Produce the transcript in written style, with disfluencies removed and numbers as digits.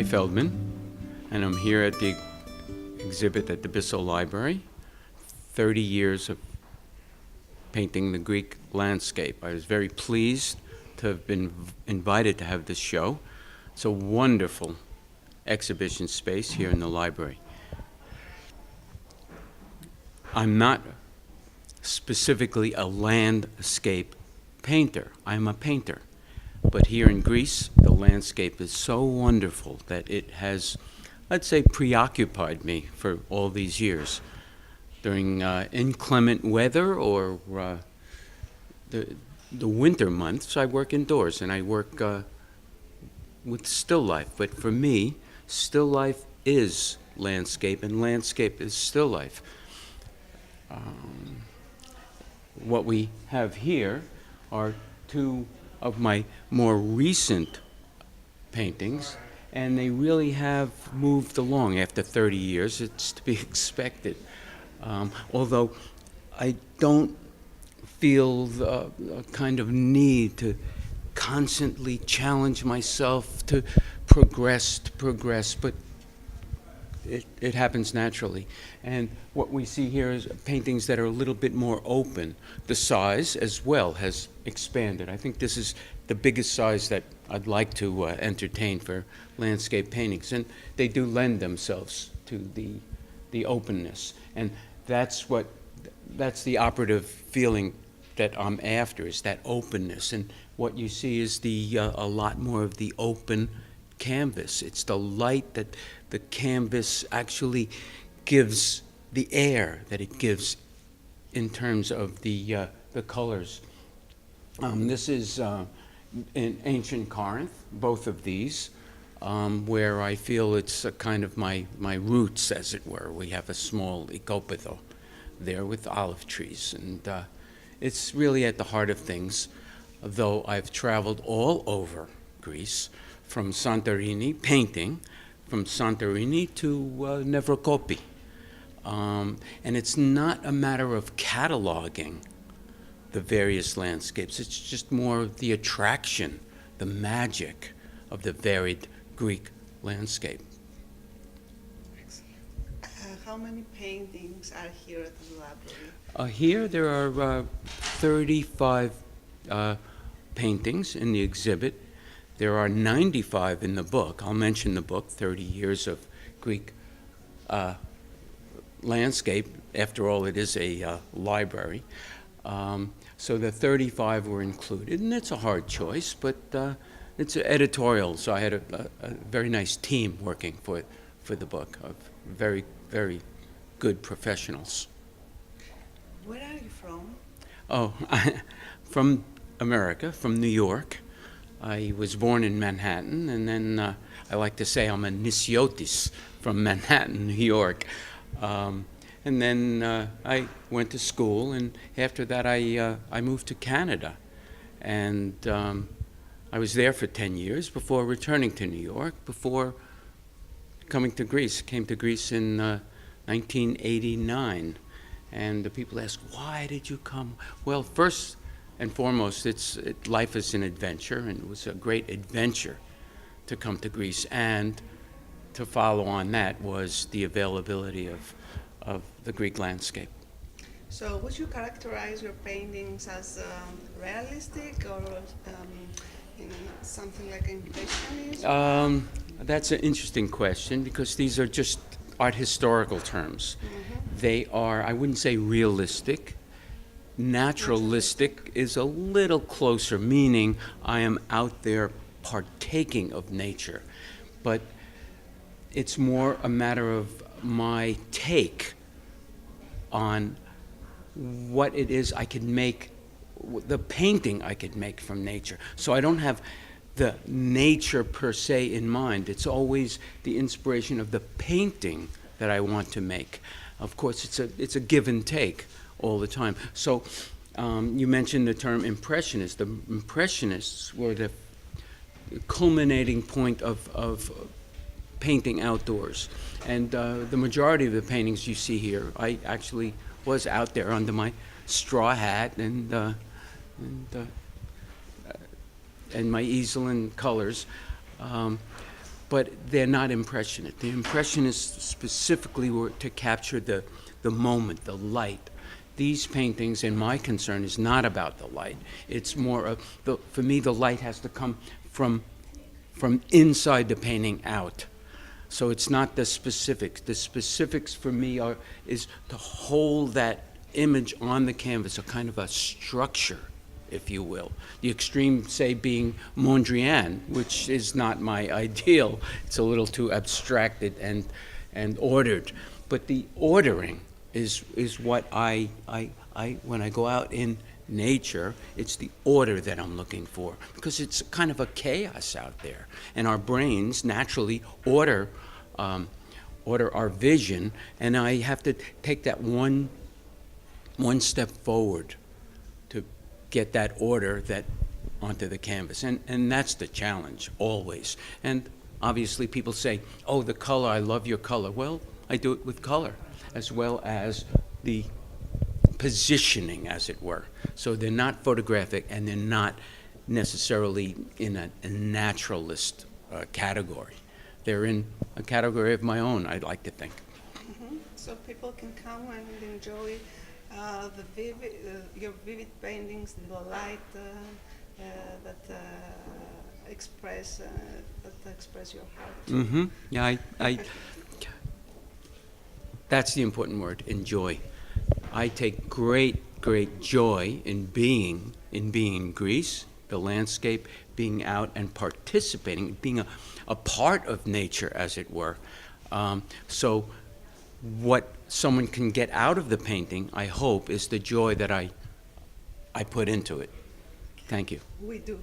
Feldman, and I'm here at the exhibit at the Bissell Library. 30 years of painting the Greek landscape. I was very pleased to have been invited to have this show. It's a wonderful exhibition space here in the library. I'm not specifically a landscape painter. I'm a painter. But here in Greece, the landscape is so wonderful that it has, let's say, preoccupied me for all these years. During inclement weather or the winter months, I work indoors and I work with still life. But for me, still life is landscape and landscape is still life. What we have here are two of my more recent paintings, and they really have moved along after 30 years. It's to be expected. Although I don't feel the kind of need to constantly challenge myself to progress, but it happens naturally. And what we see here is paintings that are a little bit more open. The size as well has expanded. I think this is the biggest size that I'd like to entertain for landscape paintings. And they do lend themselves to the openness. And that's the operative feeling that I'm after, is that openness. And what you see is a lot more of the open canvas. It's the light that the canvas actually gives, the air that it gives in terms of the colors. This is in ancient Corinth, both of these, where I feel it's a kind of my roots, as it were. We have a small ikopedo there with olive trees, and it's really at the heart of things, though I've traveled all over Greece, from Santorini, painting, from Santorini to Nevrokopi. And it's not a matter of cataloging the various landscapes. It's just more of the attraction, the magic of the varied Greek landscape. How many paintings are here at the library? Here there are 35 paintings in the exhibit. There are 95 in the book. I'll mention the book, 30 Years of Greek Landscape. After all, it is a library. So the 35 were included, and it's a hard choice, but it's editorial, so I had a very nice team working for the book of very, very good professionals. Where are you from? Oh, from America, from New York. I was born in Manhattan, and then I like to say I'm a Nisiotis from Manhattan, New York. And then I went to school, and after that I moved to Canada. And I was there for 10 years before returning to New York, before coming to Greece. Came to Greece in 1989. And the people ask, why did you come? Well, first and foremost, life is an adventure, and it was a great adventure to come to Greece. And to follow on that was the availability of the Greek landscape. So would you characterize your paintings as realistic or something like impressionism? That's an interesting question, because these are just art historical terms. Mm-hmm. They are, I wouldn't say realistic. Naturalistic is a little closer, meaning I am out there partaking of nature. But it's more a matter of my take on what it is I can make, the painting I could make from nature. So I don't have the nature per se in mind. It's always the inspiration of the painting that I want to make. Of course, it's a give and take all the time. So you mentioned the term impressionist. The impressionists were the culminating point of painting outdoors. And the majority of the paintings you see here, I actually was out there under my straw hat and my easel and colors. but they're not impressionist. The impressionists specifically were to capture the moment, the light. These paintings, and my concern is not about the light. It's more of, for me, the light has to come from inside the painting out. So it's not the specifics. The specifics for me is to hold that image on the canvas, a kind of a structure, if you will. The extreme, say, being Mondrian, which is not my ideal. It's a little too abstracted and ordered. But the ordering is what when I go out in nature, it's the order that I'm looking for, because it's kind of a chaos out there, and our brains naturally order our vision, and I have to take that one step forward to get that order onto the canvas, and that's the challenge always. And obviously people say, oh, the color, I love your color. Well, I do it with color as well as the positioning, as it were. So they're not photographic, and they're not necessarily in a naturalist category. They're in a category of my own, I'd like to think. Mm-hmm. So people can come and enjoy your vivid paintings, the light that express your heart. Mm-hmm. Yeah, I that's the important word, enjoy. I take great joy in being in Greece, the landscape, being out and participating, being a part of nature, as it were. So what someone can get out of the painting, I hope, is the joy that I put into it. Thank you. We do.